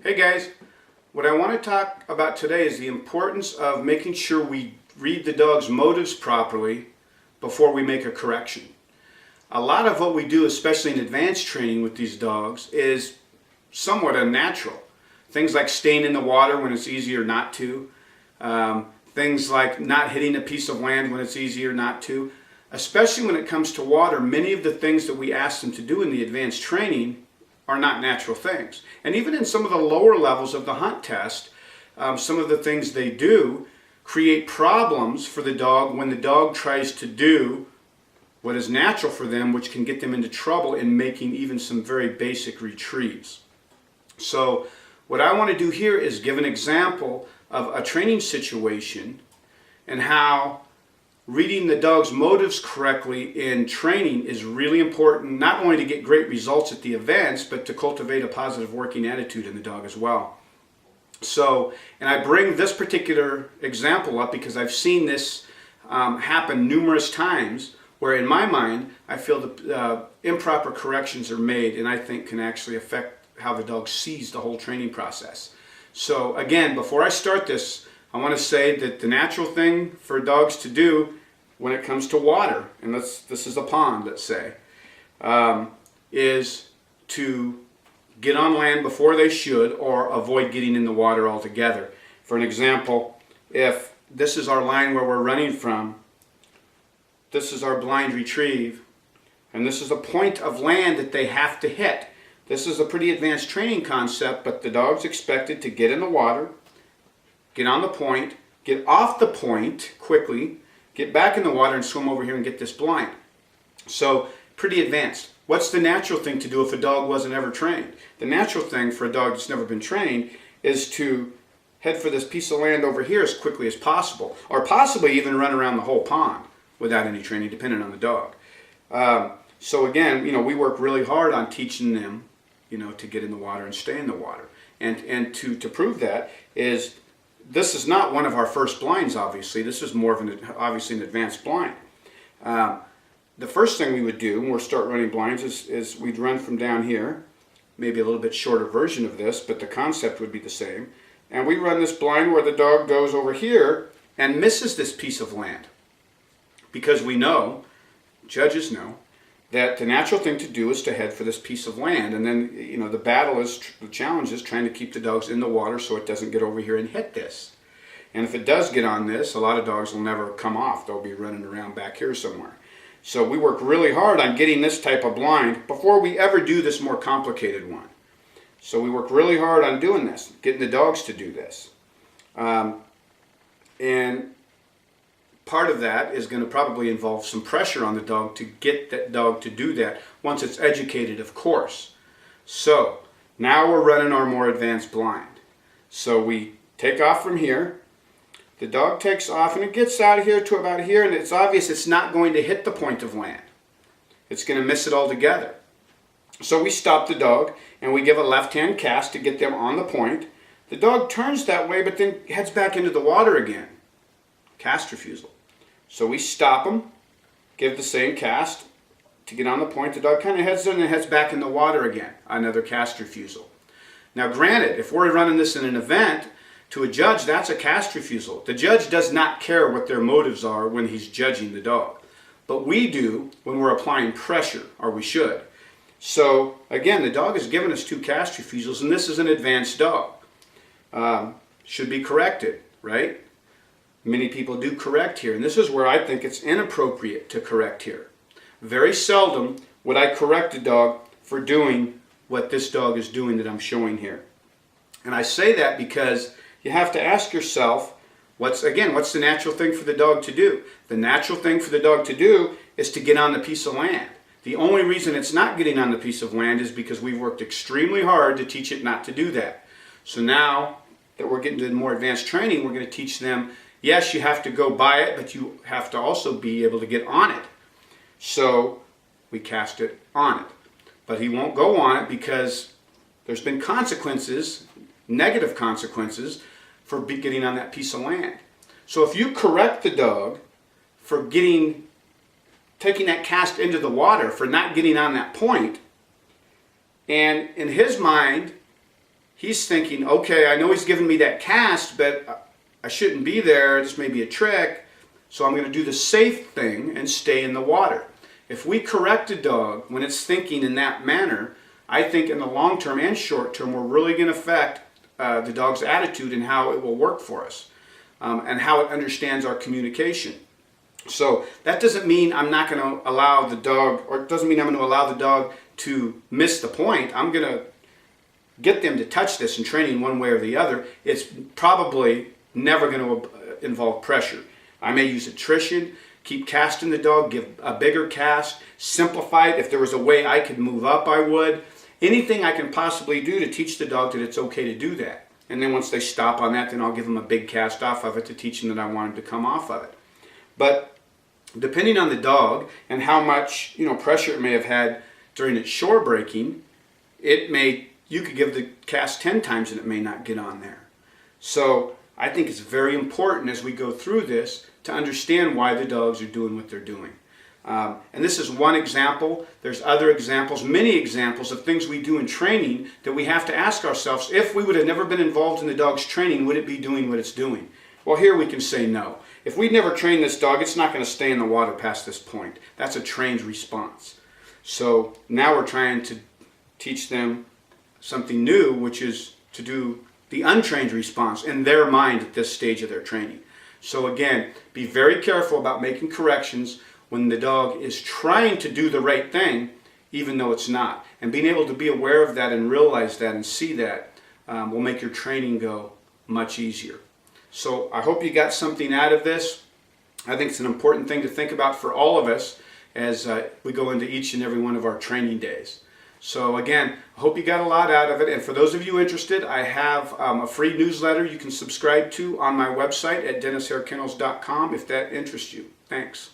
Hey guys, what I want to talk about today is the importance of making sure we read the dog's motives properly before we make a correction. A lot of what we do, especially in advanced training with these dogs, is somewhat unnatural. Things like staying in the water when it's easier not to. Things like not hitting a piece of land when it's easier not to. Especially when it comes to water, many of the things that we ask them to do in the advanced training are not natural things. And even in some of the lower levels of the hunt test, some of the things they do create problems for the dog when the dog tries to do what is natural for them, which can get them into trouble in making even some very basic retrieves. So what I want to do here is give an example of a training situation and how reading the dog's motives correctly in training is really important, not only to get great results at the events, but to cultivate a positive working attitude in the dog as well. So, and I bring this particular example up because I've seen this happen numerous times, where in my mind, I feel the improper corrections are made and I think can actually affect how the dog sees the whole training process. So again, before I start this, I want to say that the natural thing for dogs to do when it comes to water, and this is a pond, let's say, is to get on land before they should or avoid getting in the water altogether. For an example, if this is our line where we're running from, this is our blind retrieve, and this is a point of land that they have to hit. This is a pretty advanced training concept, but the dog's expected to get in the water, get on the point, get off the point quickly, get back in the water and swim over here and get this blind. So, pretty advanced. What's the natural thing to do if a dog wasn't ever trained? The natural thing for a dog that's never been trained is to head for this piece of land over here as quickly as possible, or possibly even run around the whole pond without any training, depending on the dog. So again, we work really hard on teaching them, to get in the water and stay in the water. And to prove that is, this is not one of our first blinds, obviously. This is more of obviously an advanced blind. The first thing we would do when we start running blinds is we'd run from down here, maybe a little bit shorter version of this, but the concept would be the same. And we run this blind where the dog goes over here and misses this piece of land. Because we know, judges know, that the natural thing to do is to head for this piece of land. And then, the challenge is trying to keep the dogs in the water so it doesn't get over here and hit this. And if it does get on this, a lot of dogs will never come off. They'll be running around back here somewhere. So we work really hard on getting this type of blind before we ever do this more complicated one. So we work really hard on doing this, getting the dogs to do this. And part of that is going to probably involve some pressure on the dog to get that dog to do that once it's educated, of course. So now we're running our more advanced blind. So we take off from here. The dog takes off and it gets out of here to about here, and it's obvious it's not going to hit the point of land. It's going to miss it altogether. So we stop the dog and we give a left-hand cast to get them on the point. The dog turns that way but then heads back into the water again. Cast refusal. So we stop them, give the same cast to get on the point. The dog kind of heads in and heads back in the water again. Another cast refusal. Now granted, if we're running this in an event, to a judge, that's a cast refusal. The judge does not care what their motives are when he's judging the dog. But we do when we're applying pressure, or we should. So again, the dog has given us 2 cast refusals, and this is an advanced dog. Should be corrected, right? Many people do correct here, and this is where I think it's inappropriate to correct here. Very seldom would I correct a dog for doing what this dog is doing that I'm showing here. And I say that because you have to ask yourself, what's the natural thing for the dog to do? The natural thing for the dog to do is to get on the piece of land. The only reason it's not getting on the piece of land is because we've worked extremely hard to teach it not to do that. So now that we're getting to more advanced training, we're going to teach them, yes, you have to go by it, but you have to also be able to get on it. So we cast it on it. But he won't go on it because there's been consequences, negative consequences, for getting on that piece of land. So if you correct the dog for taking that cast into the water, for not getting on that point, and in his mind, he's thinking, okay, I know he's giving me that cast, but I shouldn't be there. This may be a trick. So I'm going to do the safe thing and stay in the water. If we correct a dog when it's thinking in that manner, I think in the long term and short term, we're really going to affect the dog's attitude and how it will work for us, and how it understands our communication. So that doesn't mean I'm not going to allow the dog, or it doesn't mean I'm going to allow the dog to miss the point. I'm going to get them to touch this in training one way or the other. It's probably never going to involve pressure. I may use attrition, keep casting the dog, give a bigger cast, simplify it. If there was a way I could move up, I would. Anything I can possibly do to teach the dog that it's okay to do that. And then once they stop on that, then I'll give them a big cast off of it to teach them that I want them to come off of it. But depending on the dog and how much pressure it may have had during its shore breaking, you could give the cast 10 times and it may not get on there. So I think it's very important as we go through this to understand why the dogs are doing what they're doing. And this is one example. There's other examples, many examples of things we do in training that we have to ask ourselves, if we would have never been involved in the dog's training, would it be doing what it's doing? Well, here we can say no. If we'd never trained this dog, it's not going to stay in the water past this point. That's a trained response. So now we're trying to teach them something new, which is to do the untrained response in their mind at this stage of their training. So again, be very careful about making corrections when the dog is trying to do the right thing, even though it's not. And being able to be aware of that and realize that and see that will make your training go much easier. So I hope you got something out of this. I think it's an important thing to think about for all of us as we go into each and every one of our training days. So again, I hope you got a lot out of it. And for those of you interested, I have a free newsletter you can subscribe to on my website at DennisHairKennels.com if that interests you. Thanks.